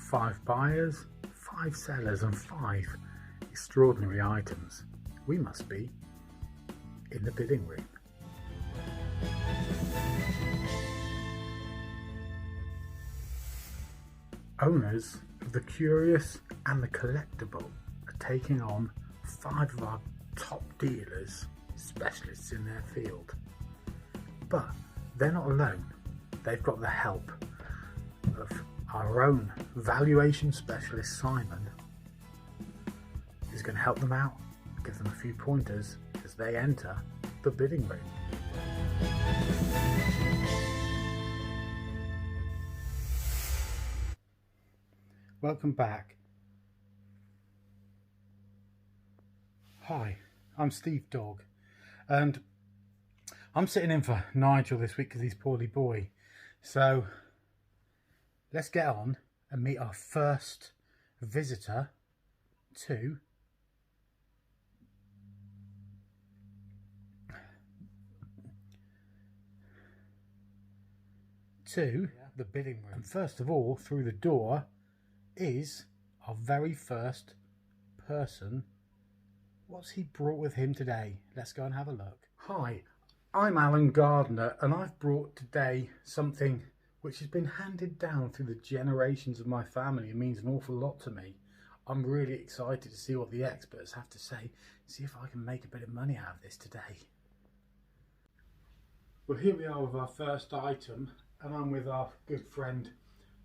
5 buyers, 5 sellers and 5 extraordinary items. We must be in the bidding room. Owners of the curious and the collectible are taking on 5 of our top dealers, specialists in their field. But they're not alone. They've got the help of our own valuation specialist, Simon, who's going to help them out, give them a few pointers as they enter the bidding room. Welcome back. Hi, I'm Steve Dog, and I'm sitting in for Nigel this week because he's poorly boy. So let's get on and meet our first visitor to the bidding room. And first of all, through the door is our very first person. What's he brought with him today? Let's go and have a look. Hi, I'm Alan Gardner, and I've brought today something which has been handed down through the generations of my family. It means an awful lot to me. I'm really excited to see what the experts have to say, see if I can make a bit of money out of this today. Well, here we are with our first item, and I'm with our good friend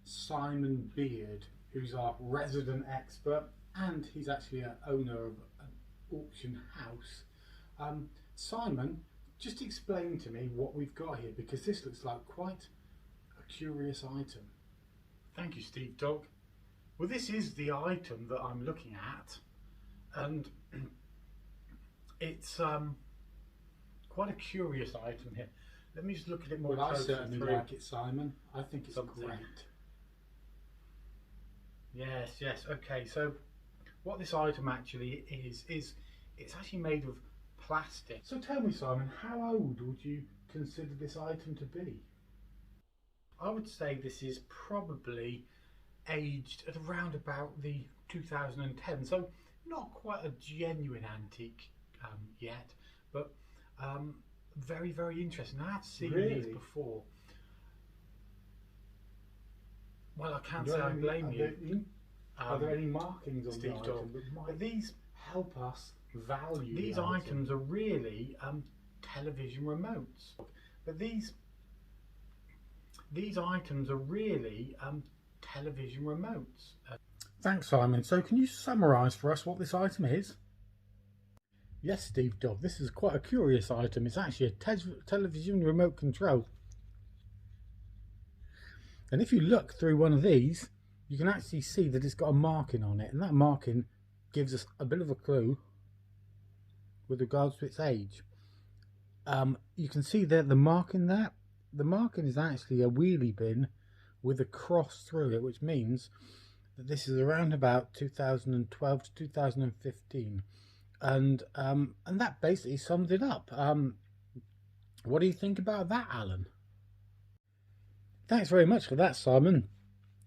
Simon Beard, who's our resident expert, and he's actually an owner of an auction house. Simon, just explain to me what we've got here, because this looks like quite a curious item. Thank you, Steve Dog. Well, this is the item that I'm looking at, and it's quite a curious item here. Let me just look at it more closely. I certainly like it, Simon. I think it's great. Yes, okay. So what this item actually is it's actually made of plastic. So tell me, Simon, how old would you consider this item to be? I would say this is probably aged at around about the 2010, so not quite a genuine antique yet, but very, very interesting. I have seen these before. Well, I can't say I blame you. Are there any markings on the item that might help us value these items? Are really television remotes, but these items are really television remotes. Thanks, Simon. So can you summarise for us what this item is? Yes, Steve Dog, this is quite a curious item. It's actually a television remote control. And if you look through one of these, you can actually see that it's got a marking on it, and that marking gives us a bit of a clue with regards to its age. You can see that the marking is actually a wheelie bin with a cross through it, which means that this is around about 2012 to 2015. And that basically sums it up. What do you think about that, Alan? Thanks very much for that, Simon.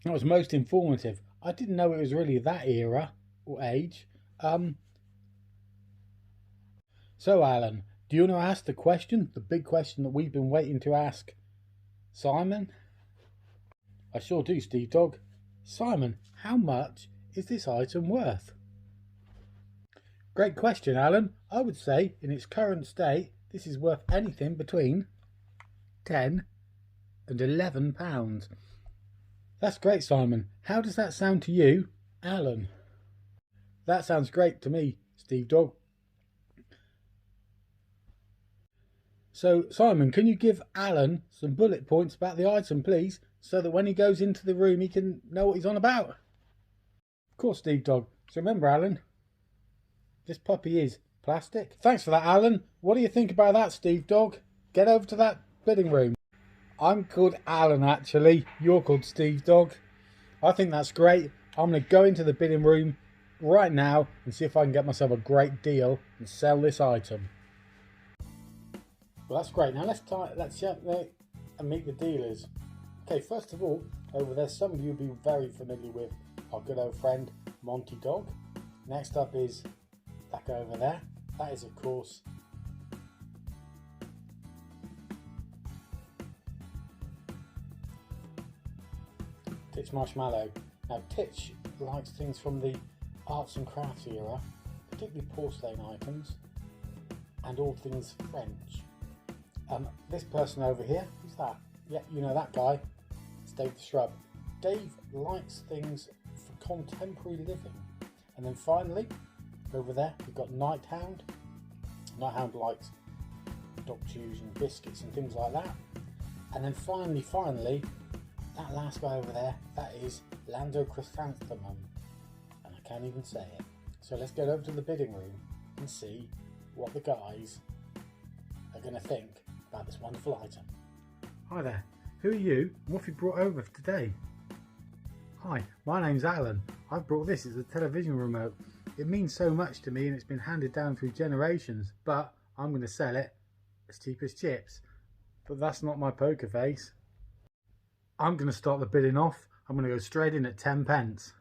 That was most informative. I didn't know it was really that era or age. So, Alan, do you want to ask the question, the big question that we've been waiting to ask Simon? I sure do, Steve Dog. Simon, how much is this item worth? Great question, Alan. I would say, in its current state, this is worth anything between £10 and £11. That's great, Simon. How does that sound to you, Alan? That sounds great to me, Steve Dog. So, Simon, can you give Alan some bullet points about the item, please, so that when he goes into the room, he can know what he's on about? Of course, Steve Dog. So remember, Alan, this puppy is plastic. Thanks for that, Alan. What do you think about that, Steve Dog? Get over to that bidding room. I'm called Alan, actually. You're called Steve Dog. I think that's great. I'm going to go into the bidding room right now and see if I can get myself a great deal and sell this item. Well, that's great. Now let's get there and meet the dealers. Okay, first of all, Over there, some of you will be very familiar with our good old friend Monty Dog. Next up is that guy over there. That is, of course, Titch Marshmallow. Now, Titch likes things from the arts and crafts era, particularly porcelain items and all things French. This person over here, who's that? Yeah, you know that guy. It's Dave the Shrub. Dave likes things for contemporary living. And then finally, over there, we've got Nighthound. Nighthound likes dog chews and biscuits and things like that. And then finally, that last guy over there, that is Lando Chrysanthemum. And I can't even say it. So let's get over to the bidding room and see what the guys are going to think about this wonderful item. Hi there, who are you and what have you brought over for today? Hi, my name's Alan. I've brought this as a television remote. It means so much to me and it's been handed down through generations, but I'm going to sell it as cheap as chips. But that's not my poker face. I'm going to start the bidding off. I'm going to go straight in at 10 pence.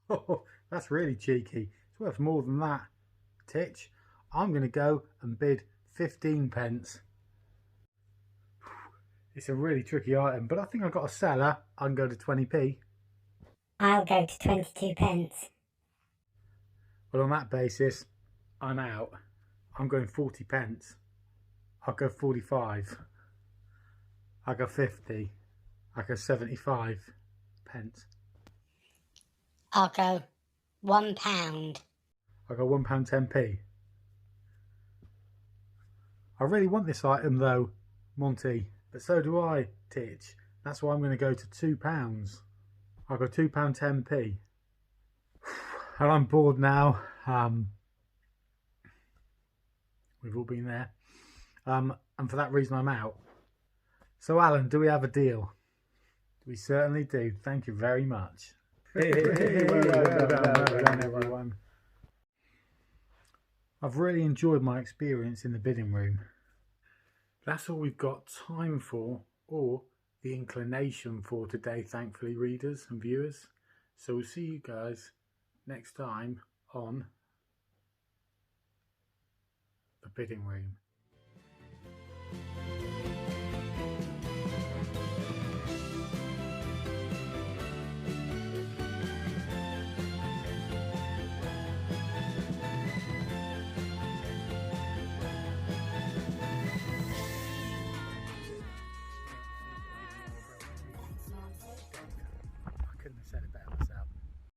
Oh, that's really cheeky. It's worth more than that, Titch. I'm going to go and bid 15 pence. It's a really tricky item, but I think I've got a seller. I can go to 20p. I'll go to 22 pence. Well, on that basis, I'm out. I'm going 40 pence. I'll go 45. I'll go 50. I'll go 75 pence. I'll go £1. I'll go £1 10p. I really want this item though, Monty, but so do I, Titch. That's why I'm going to go to £2. I'll go £2 10p. And I'm bored now. We've all been there. And for that reason I'm out. So Alan, do we have a deal? We certainly do. Thank you very much. Well done, everyone. I've really enjoyed my experience in the bidding room. That's all we've got time for, or the inclination for today, thankfully, readers and viewers. So we'll see you guys next time on the bidding room. I couldn't have said it better.